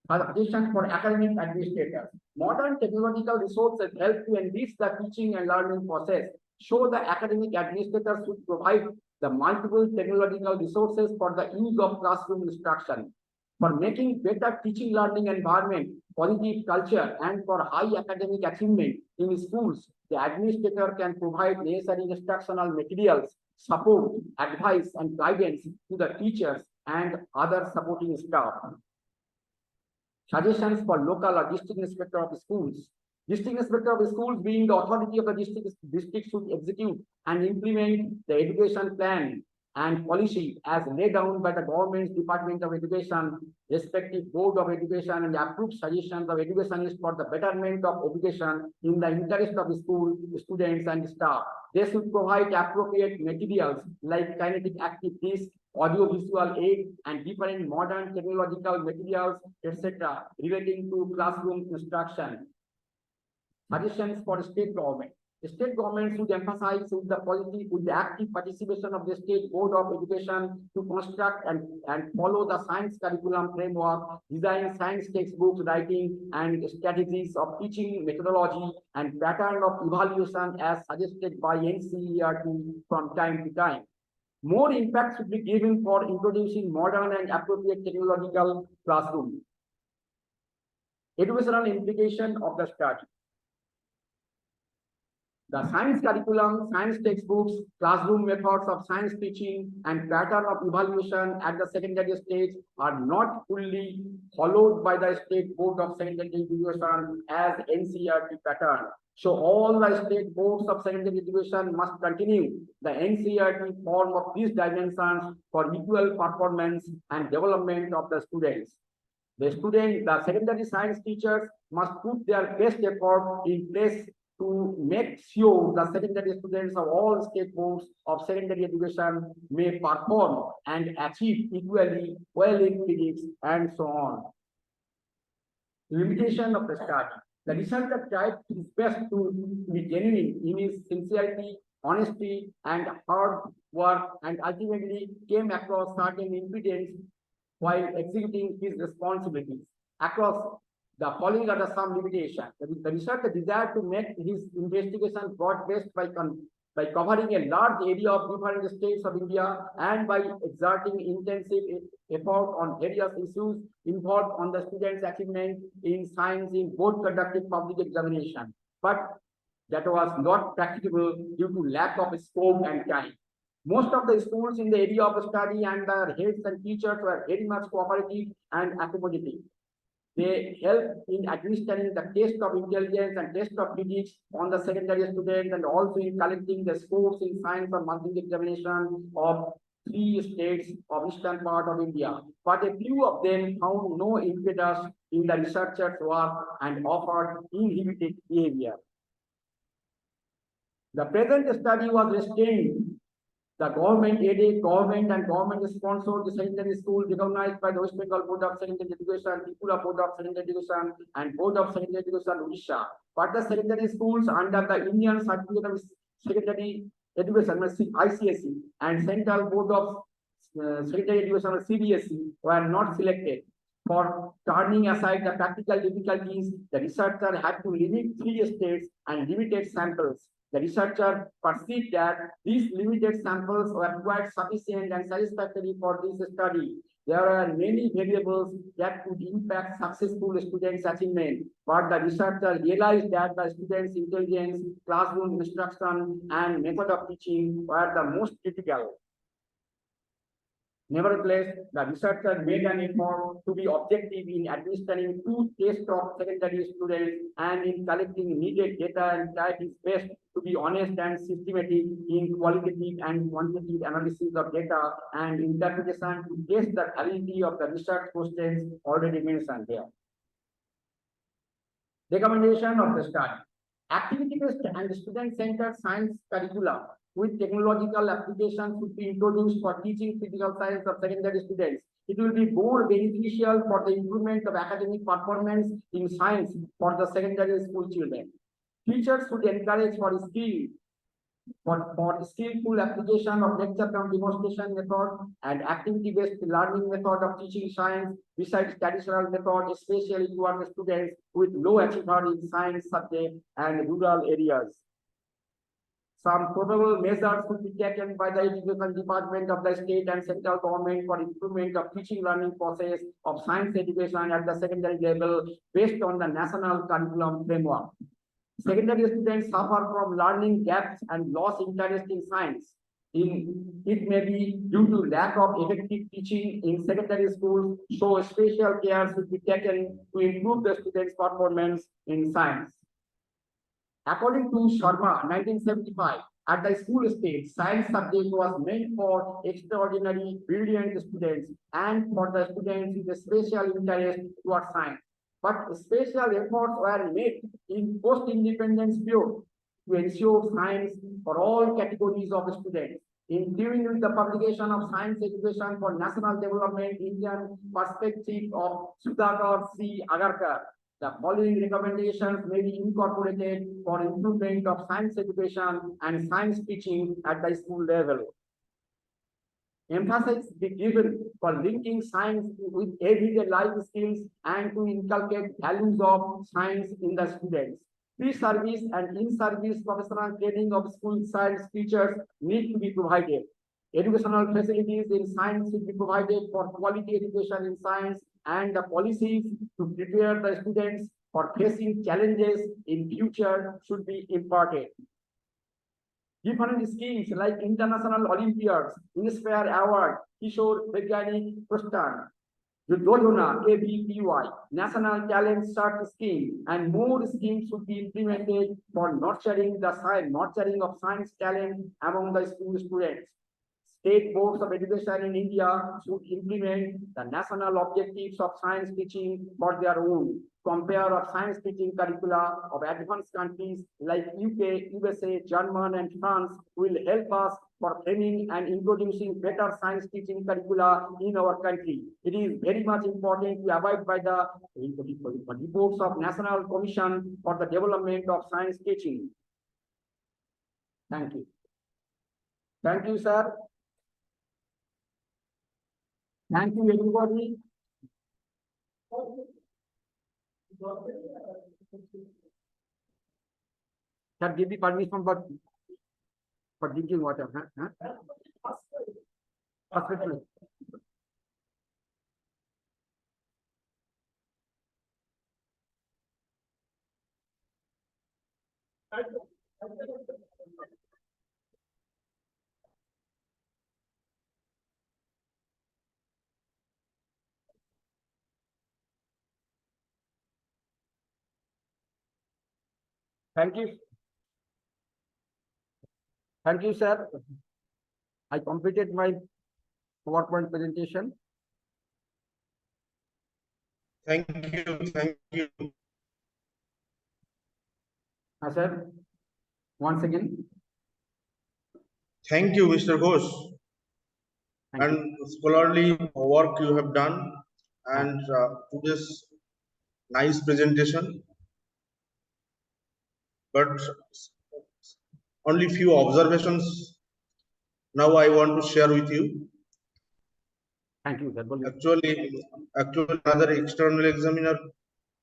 Suggestions for academic administrators. Modern technological resources help to enrich the teaching and learning process. Show the academic administrators should provide the multiple technological resources for the use of classroom instruction. For making better teaching learning environment, positive culture, and for high academic achievement in schools, the administrator can provide necessary instructional materials, support, advice, and guidance to the teachers and other supporting staff. Suggestions for local or district inspector of schools. District inspector of schools, being the authority of the district should execute and implement the education plan and policy as laid down by the government's Department of Education, respective Board of Education, and approved suggestions of educationists for the betterment of education in the interest of the school, students, and staff. They should provide appropriate materials like kinetic active disc, audio-visual aid, and different modern technological materials, etc., relating to classroom instruction. Suggestions for state government. The state government should emphasize with the active participation of the state board of education to construct and follow the science curriculum framework, design science textbooks, writing and strategies of teaching methodology and pattern of evaluation as suggested by NCERT from time to time. More impact should be given for introducing modern and appropriate technological classroom. Educational implication of the study. The science curriculum, science textbooks, classroom methods of science teaching, and pattern of evaluation at the secondary stage are not fully followed by the State Board of Secondary Education as NCERT pattern. So all the state boards of secondary education must continue the NCERT form of these dimensions for equal performance and development of the students. The secondary science teachers must put their best effort in place to make sure the secondary students of all state boards of secondary education may perform and achieve equally well in physics and so on. Limitation of the study. The researcher tried his best to be genuine in his sincerity, honesty, and hard work and ultimately came across certain impediments while executing his responsibilities. Across the following are some limitations. The researcher desired to make his investigation broad-based by covering a large area of different states of India and by exerting intensive effort on various issues involved on the students' achievement in science in both conducted public examination. But that was not practicable due to lack of scope and time. Most of the schools in the area of study and their heads and teachers were very much cooperative and accommodative. They help in administering the test of intelligence and test of physics on the secondary students and also in collecting the scores in science or monthly examination of 3 states of eastern part of India. But a few of them found no impetus in the researchers' work and offered inhibited behavior. The present study was restrained. The government aided, government and government sponsored the secondary school recognized by the West Bengal Board of Secondary Education, Tripura Board of Secondary Education, and Board of Secondary Education, Odisha. But the secondary schools under the Indian Certificate of Secondary Education, ICSE, and Central Board of Secondary Education, CBSE, were not selected. For turning aside the practical difficulties, the researcher had to limit 3 states and limited samples. The researcher perceived that these limited samples were quite sufficient and satisfactory for this study. There are many variables that could impact successful students' achievement, but the researcher realized that the students' intelligence, classroom instruction, and method of teaching were the most critical. Nevertheless, the researcher made an effort to be objective in administering 2 tests of secondary students and in collecting needed data and tried his best to be honest and systematic in qualitative and quantitative analysis of data and interpretation to test the validity of the research questions already mentioned there. Recommendation of the study. Activity-based and student-centered science curriculum with technological applications should be introduced for teaching physical science of secondary students. It will be more beneficial for the improvement of academic performance in science for the secondary school children. Teachers should encourage for skillful application of lecture cum demonstration method and activity-based learning method of teaching science besides traditional method, especially towards students with low achiever in science subject and rural areas. Some probable measures could be taken by the education department of the state and central government for improvement of teaching learning process of science education at the secondary level based on the national curriculum framework. Secondary students suffer from learning gaps and lost interest in science. It may be due to lack of effective teaching in secondary schools, so special care should be taken to improve the students' performance in science. According to Sharma, 1975, at the school stage, science subject was meant for extraordinary, brilliant students and for the students with a special interest towards science. But special efforts were made in post-independence period to ensure science for all categories of students, including with the publication of Science Education for National Development Indian Perspective of Sudhakar C. Agarkar. The following recommendations may be incorporated for improvement of science education and science teaching at the school level. Emphasis be given for linking science with everyday life skills and to inculcate values of science in the students. Pre-service and in-service professional training of school science teachers need to be provided. Educational facilities in science should be provided for quality education in science, and the policies to prepare the students for facing challenges in future should be imparted. Different schemes like International Olympiads, Inspire Award, Kishore Vaigyanik Prastan, Yudhodhana, ABPY, National Talent Search Scheme, and more schemes should be implemented for nurturing of science talent among the school students. State boards of education in India should implement the national objectives of science teaching for their own. Compare of science teaching curricula of advanced countries like UK, USA, Germany, and France will help us for training and introducing better science teaching curricula in our country. It is very much important to abide by the reports of National Commission for the Development of Science Teaching. Thank you. Thank you, sir. Thank you, everybody. Sir, give me permission for drinking water. Huh? Hospital. Thank you. Thank you, sir. I completed my PowerPoint presentation. Thank you. Thank you. Sir, once again. Thank you, Mr. Ghosh. Thank you. And scholarly work you have done, and today's nice presentation. But only few observations now I want to share with you. Thank you, sir. Actually, another external examiner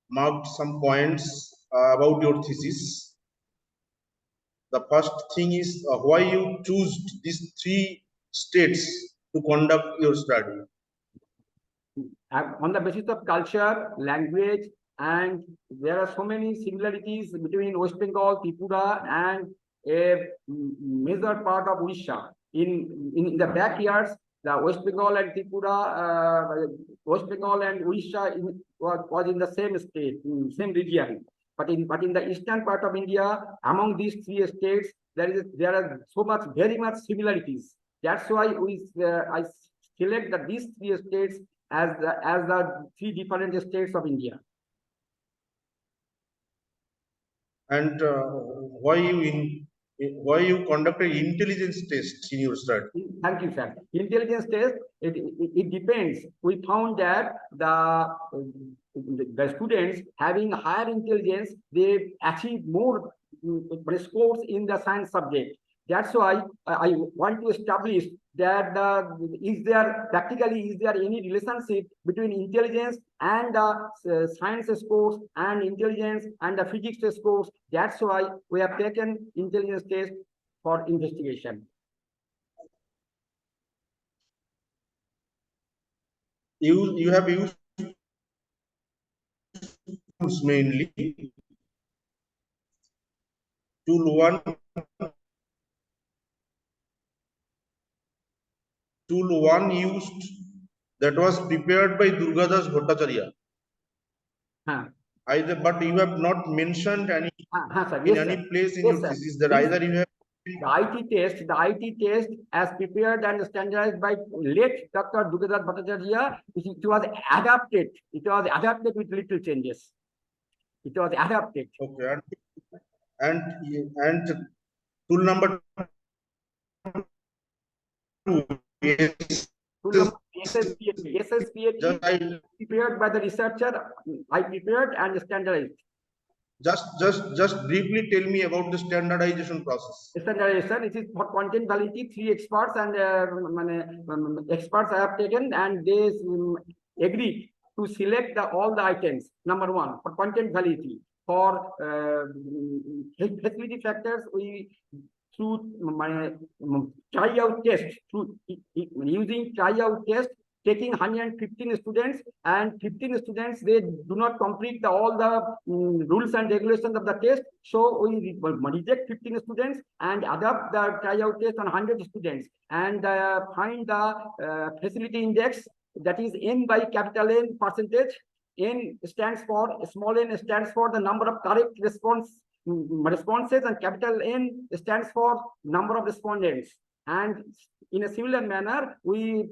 marked some points about your thesis. The first thing is why you choose these 3 states to conduct your study. On the basis of culture, language, and there are so many similarities between West Bengal, Tripura, and a major part of Odisha. In the backyards, the West Bengal and Tripura, West Bengal and Odisha was in the same state, same region. But in the eastern part of India, among these 3 states, there are so much, very much similarities. That's why I select these 3 states as the 3 different states of India. And why you conducted intelligence test in your study? Thank you, sir. Intelligence test, it depends. We found that the students having higher intelligence, they achieve more scores in the science subject. That's why I want to establish that is there any relationship between intelligence and the science scores and intelligence and the physics scores. That's why we have taken intelligence test for investigation. You have used mainly tool 1 used that was prepared by Durgadas Bhattacharya. Either, but you have not mentioned any in any place in your thesis that either you have the IT test as prepared and standardized by late Dr. Durgadas Bhattacharya, it was adapted. It was adapted with little changes. It was adapted. Okay, and tool number 2 is SSPA prepared by the researcher. I prepared and standardized. Just briefly tell me about the standardization process. Standardization, it is for content validity. 3 experts and experts I have taken, and they agreed to select all the items. Number 1 for content validity. For facility factors, we through tryout test, through using tryout test, taking 115 students, and 15 students, they do not complete all the rules and regulations of the test. So we reject 15 students and adapt the tryout test on 100 students, and find the facility index, that is N by capital N percentage. N stands for, small n stands for the number of correct responses, and capital N stands for number of respondents. And in a similar manner, we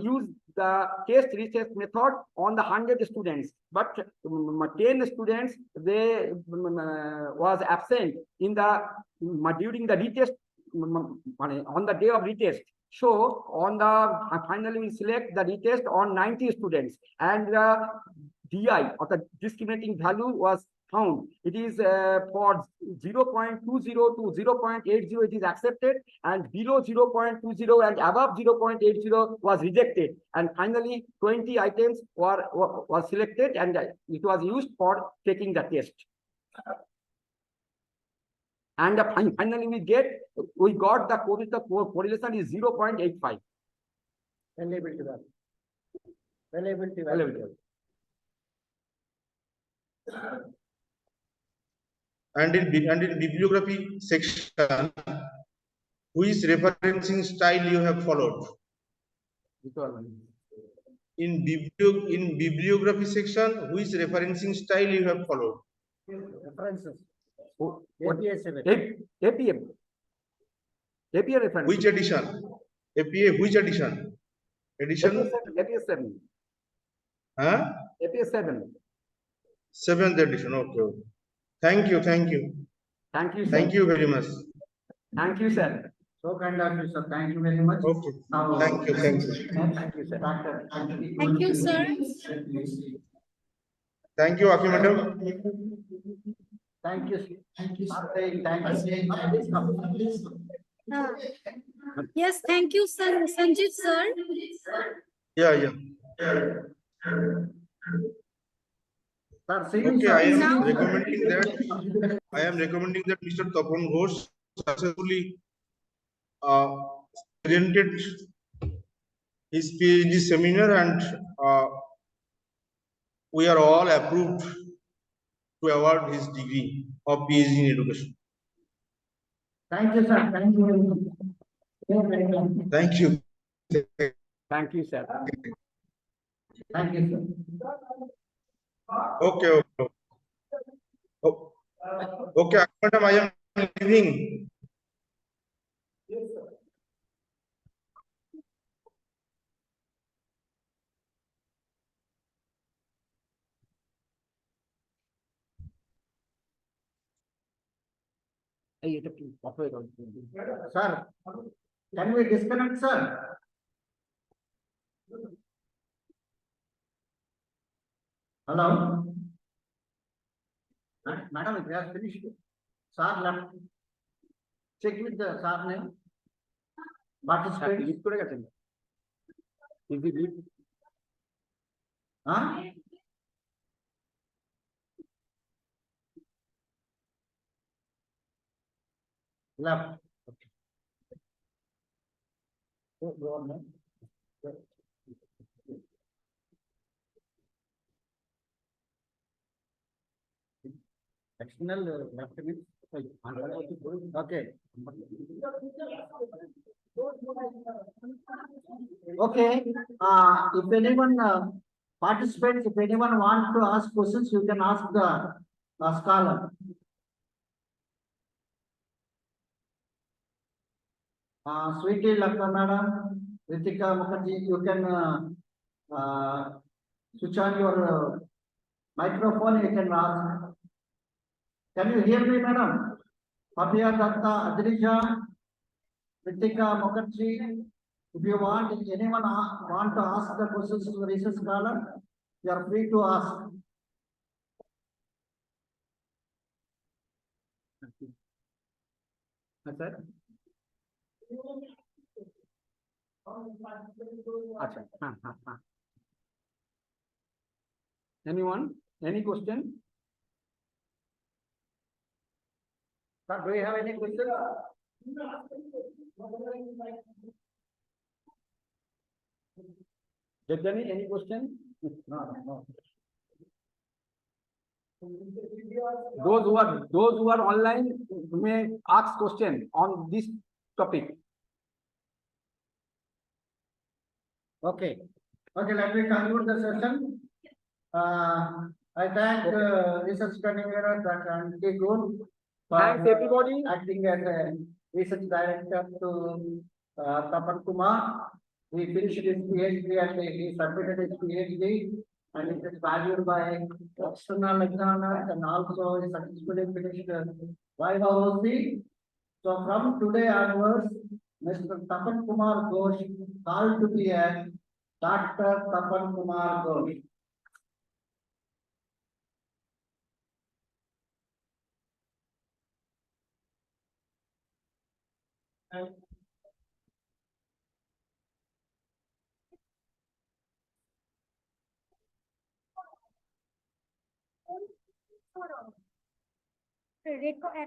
use the test research method on the 100 students, but 10 students, they was absent in the during the retest, on the day of retest. So on the finally we select the retest on 90 students, and the DI, or the discriminating value, was found. It is for 0.20 to 0.80, it is accepted, and below 0.20 and above 0.80 was rejected. And finally, 20 items were selected, and it was used for taking the test. And finally, we got the correlation is 0.85. Well able to that. Well able to Well, validate. And in bibliography section, which referencing style you have followed? In bibliography section, which referencing style you have followed? References. What? APA 7. APM. APA reference. Which edition? APA, which edition? Edition? APA 7. Huh? APA 7. 7th edition. Okay. Thank you. Thank you, sir. Thank you very much. Thank you, sir. So kind of you, sir. Thank you very much. Okay. Now, Thank you. Thank you, sir. Doctor. Thank you, sir. Thank you, Aki madam. Thank you. Thank you. Thank you. Yes, thank you, sir. Sanjeev, sir. Yeah. Sir, see you, Okay, sir. I am Now- recommending that Mr. Tapan Ghosh successfully presented his PhD seminar, and we are all approved to award his degree of PhD in education. Thank you, sir. Thank you very much. Thank you. Thank you, sir. Thank you, sir. Okay. Okay, madam, I am leaving. Sir, can we disconnect, sir? Hello? Madam, it has finished. Sir left. Check with the sir name. Participant. Lift করে গেছেন? Is it lift? Huh? Left. Okay. Go on, man. External left means okay. Okay. If anyone participants, if anyone wants to ask questions, you can ask the scholar. Sweetie Lakshmana, Ritika Mukherjee, you can switch on your microphone. You can ask. Can you hear me, madam? Fabia Datta, Adrija, Ritika Mukherjee. If you want, if anyone want to ask the questions to the research scholar, you are free to ask. Sir? Acha. Anyone? Any question? Sir, do you have any questions? Jagani, any question? No. Those who are online may ask question on this topic. Okay. Okay, let me conclude the session. I thank research coordinator Dr. Anki Goel for Thanks everybody. acting as a research director to Tapan Kumar. He finished his PhD and he submitted his PhD, and it is valued by external examiners, and also he successfully finished VIVA-VOCE. So from today onwards, Mr. Tapan Kumar Ghosh called to be as Dr. Tapan Kumar Ghosh. Credit को